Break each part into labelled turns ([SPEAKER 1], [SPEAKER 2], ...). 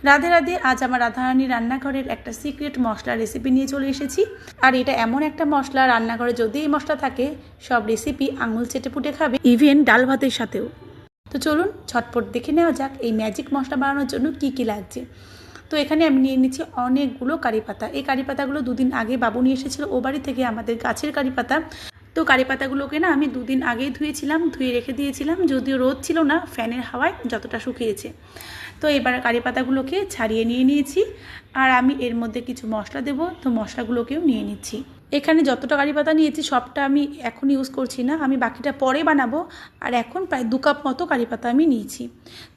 [SPEAKER 1] রাধে রাধে। আজ আমার রাধারানী রান্নাঘরের একটা সিক্রেট মশলা রেসিপি নিয়ে চলে এসেছি। আর এটা এমন একটা মশলা, রান্নাঘরে যদি এই মশলা থাকে সব রেসিপি আঙুল চেটে পুটে খাবে, ইভেন ডাল ভাতের সাথেও। তো চলুন ঝটপট দেখে নেওয়া যাক এই ম্যাজিক মশলা বানানোর জন্য কি কি লাগছে। তো এখানে আমি নিয়ে নিচ্ছি অনেকগুলো কারি পাতা। এই কারি পাতাগুলো দুদিন আগে বাবু নিয়ে এসেছিল ও বাড়ি থেকে, আমাদের গাছের কারি পাতা। তো কারি পাতাগুলোকে না আমি দুদিন আগেই ধুয়েছিলাম, ধুয়ে রেখে দিয়েছিলাম, যদিও রোদ ছিল না, ফ্যানের হাওয়ায় যতটা শুকিয়েছে। তো এবার কারি পাতাগুলোকে ছাড়িয়ে নিয়ে নিয়েছি আর আমি এর মধ্যে কিছু মশলা দেব। তো মশলাগুলোকেও নিয়ে নিচ্ছি। এখানে যতটা কারি পাতা নিয়েছি সবটা আমি এখন ইউজ করছি না, আমি বাকিটা পরে বানাবো। আর এখন প্রায় 2 কাপ মতো কারি পাতা আমি নিয়েছি।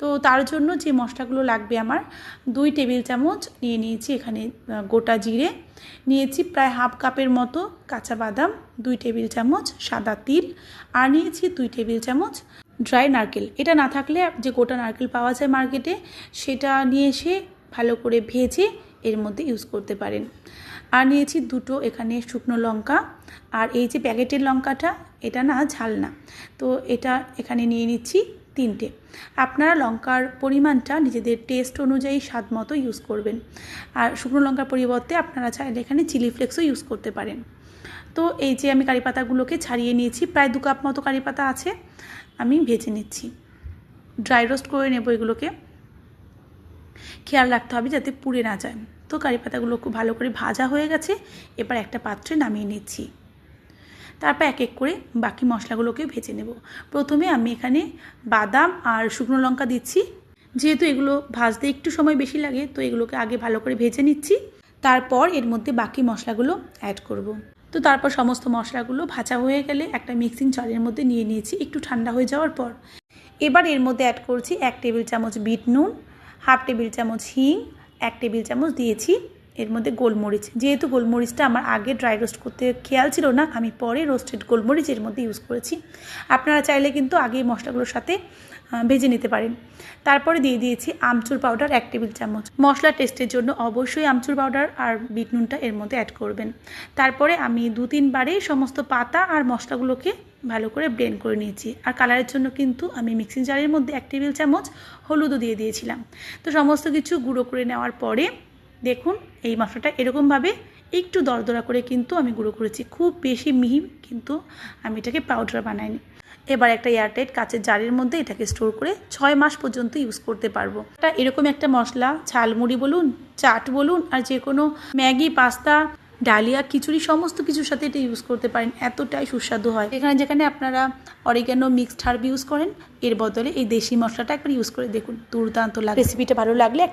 [SPEAKER 1] তো তার জন্য যে মশলাগুলো লাগবে আমার 2 টেবিল চামচ নিয়ে নিয়েছি এখানে গোটা জিরে, নিয়েছি প্রায় হাফ কাপের মতো কাঁচা বাদাম, 2 টেবিল চামচ সাদা তিল, আর নিয়েছি 2 টেবিল চামচ ড্রাই নারকেল। এটা না থাকলে যে গোটা নারকেল পাওয়া যায় মার্কেটে, সেটা নিয়ে এসে ভালো করে ভেজে এর মধ্যে ইউজ করতে পারেন। আর নিয়েছি 2টো এখানে শুকনো লঙ্কা। আর এই যে প্যাকেটের লঙ্কাটা, এটা না ঝাল না, তো এটা এখানে নিয়ে নিচ্ছি 3টে। আপনারা লঙ্কার পরিমাণটা নিজেদের টেস্ট অনুযায়ী স্বাদ মতো ইউজ করবেন। আর শুকনো লঙ্কার পরিবর্তে আপনারা চাইলে এখানে চিলি ফ্লেক্সও ইউজ করতে পারেন। তো এই যে আমি কারি পাতাগুলোকে ছাড়িয়ে নিয়েছি, প্রায় 2 কাপ মতো কারি পাতা আছে, আমি ভেজে নিচ্ছি। ড্রাই রোস্ট করে নেব এগুলোকে, খেয়াল রাখতে হবে যাতে পুড়ে না যায়। তো কারি পাতাগুলো খুব ভালো করে ভাজা হয়ে গেছে, এবার একটা পাত্রে নামিয়ে নিচ্ছি। তারপর এক এক করে বাকি মশলাগুলোকে ভেজে নেব। প্রথমে আমি এখানে বাদাম আর শুকনো লঙ্কা দিচ্ছি। যেহেতু এগুলো ভাজতে একটু সময় বেশি লাগে, তো এগুলোকে আগে ভালো করে ভেজে নিচ্ছি, তারপর এর মধ্যে বাকি মশলাগুলো অ্যাড করব। তো তারপর সমস্ত মশলাগুলো ভাজা হয়ে গেলে একটা মিক্সিং জারের মধ্যে নিয়ে নিয়েছি একটু ঠান্ডা হয়ে যাওয়ার পর। এবার এর মধ্যে অ্যাড করছি 1 টেবিল চামচ বিট নুন, হাফ টেবিল চামচ হিং, 1 টেবিল চামচ দিয়েছি এর মধ্যে গোলমরিচ। যেহেতু গোলমরিচটা আমার আগে ড্রাই রোস্ট করতে খেয়াল ছিল না, আমি পরে রোস্টেড গোলমরিচ এর মধ্যে ইউজ করেছি। আপনারা চাইলে কিন্তু আগে মশলাগুলোর সাথে ভেজে নিতে পারেন। তারপরে দিয়ে দিয়েছি আমচুর পাউডার 1 টেবিল চামচ। মশলা টেস্টের জন্য অবশ্যই আমচুর পাউডার আর বিট নুনটা এর মধ্যে অ্যাড করবেন। তারপরে আমি 2-3 বারে সমস্ত পাতা আর মশলাগুলোকে ভালো করে ব্লেন্ড করে নিয়েছি। আর কালারের জন্য কিন্তু আমি মিক্সিং জারের মধ্যে 1 টেবিল চামচ হলুদও দিয়ে দিয়েছিলাম। তো সমস্ত কিছু গুঁড়ো করে নেওয়ার পরে দেখুন এই মশলাটা এরকমভাবে একটু দরদরা করে কিন্তু আমি গুঁড়ো করেছি, খুব বেশি মিহি কিন্তু আমি এটাকে পাউডার বানাইনি। এবার একটা এয়ারটাইট কাচের জারের মধ্যে এটাকে স্টোর করে 6 মাস পর্যন্ত ইউজ করতে পারবো। এটা এরকম একটা মশলা ঝালমুড়ি বলুন, চাট বলুন, আর যে কোনো ম্যাগি, পাস্তা, ডালিয়া, খিচুড়ি সমস্ত কিছুর সাথে এটা ইউজ করতে পারেন, এতটাই সুস্বাদু হয়। যেখানে যেখানে আপনারা অরিগ্যানো মিক্সড হার্ব ইউজ করেন, এর বদলে এই দেশি মশলাটা একবার ইউজ করে দেখুন, দুর্দান্ত লাগে। রেসিপিটা ভালো লাগলে